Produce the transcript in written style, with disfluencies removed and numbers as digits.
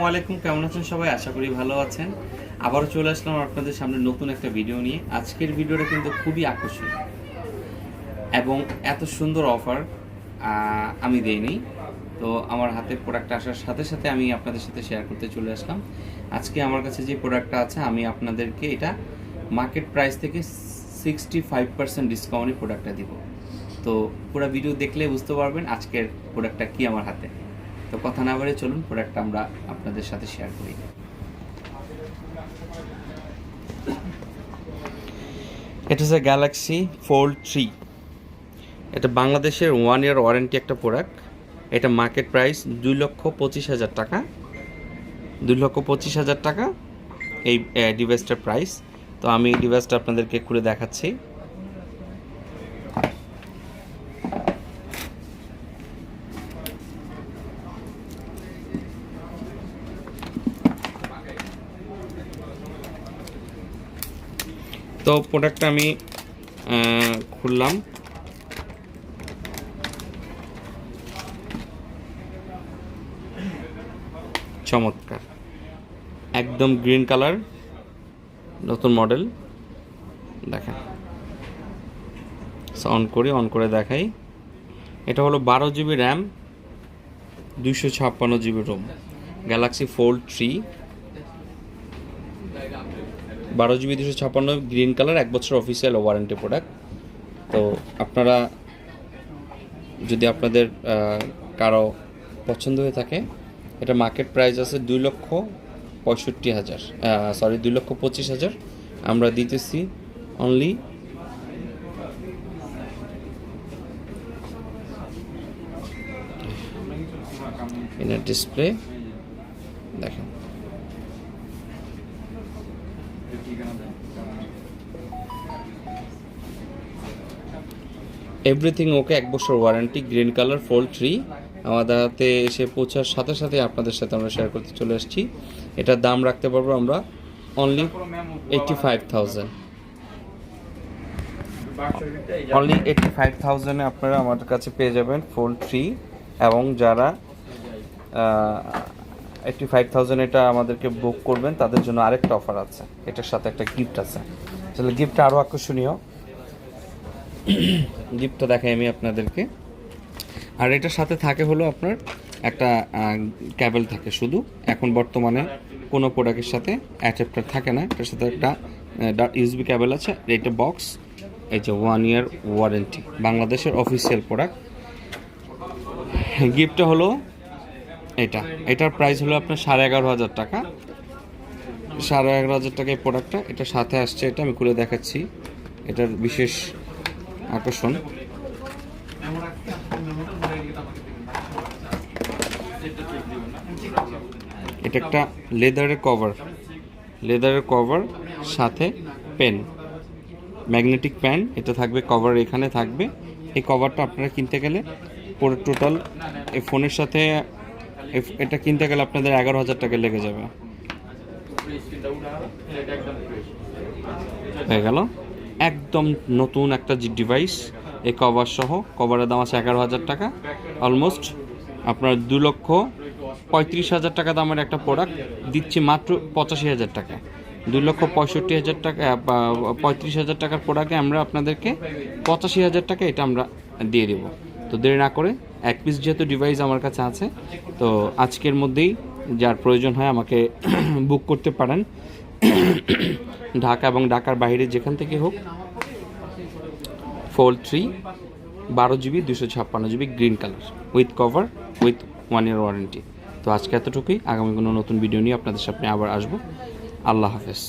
আসসালামু আলাইকুম, কেমন আছেন সবাই? আশা করি ভালো আছেন। আবারও চলে আসলাম আপনাদের সামনে নতুন একটা ভিডিও নিয়ে। আজকের ভিডিওটা কিন্তু খুবই আকর্ষণীয় এবং এত সুন্দর অফার আমি দেইনি। তো আমার হাতে প্রোডাক্ট আসার সাথে সাথে আমি আপনাদের সাথে শেয়ার করতে চলে আসলাম। আজকে আমার কাছে যে প্রোডাক্টটা আছে আমি আপনাদেরকে এটা মার্কেট প্রাইস থেকে 65% ডিসকাউন্টে প্রোডাক্টটা দিব। তো পুরো ভিডিও দেখলে বুঝতে পারবেন আজকের প্রোডাক্টটা কি আমার হাতে। তো কথা না বলে চলুন প্রোডাক্টটা আমরা আপনাদের সাথে শেয়ার করি। এটা হচ্ছে গ্যালাক্সি ফোল্ড 3। এটা বাংলাদেশের 1 ইয়ার ওয়ারেন্টি একটা প্রোডাক্ট। এটা মার্কেট প্রাইস 2,25,000 টাকা। 2,25,000 টাকা এই ডিভাইসটার প্রাইস। তো আমি এই ডিভাইসটা আপনাদেরকে খুলে দেখাচ্ছি। তো প্রোডাক্টটা আমি খুললাম। চমৎকার, একদম গ্রিন কালার, নতুন মডেল। দেখেন, অন করে দেখাই। এটা হলো 12 GB RAM, 256 GB ROM, Galaxy fold 3, 12 GB 256, green colour, 1 বছর অফিসিয়াল ওয়ারেন্টি প্রোডাক্ট। তো আপনারা যদি আপনাদের কারো পছন্দ হয়ে থাকে, এটা মার্কেট প্রাইস আছে 2,25,000। আমরা দিতেছি অনলি ইনার ডিসপ্লে। দেখেন, এভরিথিং ওকে, 1 বছর ওয়ারেন্টি, গ্রিন কালার, ফোল্ড 3। আমাদের হাতে এসে পৌঁছার সাথে সাথে আপনাদের সাথে আমরা শেয়ার করতে চলে আসছি। এটার দাম রাখতে পারবো আমরা অনলি 85,000। অনলি 85,000-এ আপনারা আমাদের কাছে পেয়ে যাবেন ফোল্ড 3। এবং যারা 85,000 এটা আমাদেরকে বুক করবেন তাদের জন্য আরেকটা অফার আছে। এটার সাথে একটা গিফট আছে। তাহলে গিফটটা আরও আকর্ষণীয়। গিফটটা দেখাই আমি আপনাদেরকে। আর এটার সাথে থাকে হলো আপনার একটা ক্যাবেল থাকে শুধু। এখন বর্তমানে কোনো প্রোডাক্টের সাথে অ্যাডাপ্টার থাকে না। এটার সাথে একটা ইউএসবি ক্যাবেল আছে। এটা বক্স, এই যে 1 ইয়ার ওয়ারেন্টি, বাংলাদেশের অফিসিয়াল প্রোডাক্ট। গিফটটা হলো এটার প্রাইস হলো আপনার 11,500 টাকা। 11,500 টাকা এই প্রোডাক্টটা। এটার সাথে আসছে, এটা আমি খুলে দেখাচ্ছি। এটার বিশেষ আকর্ষণ, এটা একটা লেদারের কভার, সাথে পেন, ম্যাগনেটিক পেন। এটা থাকবে কভার, এখানে থাকবে। এই কভারটা আপনারা কিনতে গেলে পুরো টোটাল এই ফোনের সাথে এটা কিনতে গেলে আপনাদের 11,000 টাকা লেগে যাবে। হয়ে গেল একদম নতুন একটা ডিভাইস। এই কভার সহ, কভারের দাম আছে 11,000 টাকা। অলমোস্ট আপনার 2,35,000 টাকা দামের একটা প্রোডাক্ট দিচ্ছি মাত্র 85,000 টাকা। 2,65,000 টাকা, 35,000 টাকার প্রোডাক্টে আমরা আপনাদেরকে 85,000 টাকা এটা আমরা দিয়ে দেবো। তো দেরি না করে, 1 পিস যেহেতু ডিভাইস আমার কাছে আছে, তো আজকের মধ্যেই যার প্রয়োজন হয় আমাকে বুক করতে পারেন। ঢাকা এবং ঢাকার বাইরে যেখান থেকে হোক। Fold 3, 12 GB 256 GB, green colour, with cover, with 1 year warranty. তো আজকে এতটুকুই। আগামী কোনো নতুন ভিডিও নিয়ে আপনাদের সামনে আবার আসবো। আল্লাহ হাফেজ।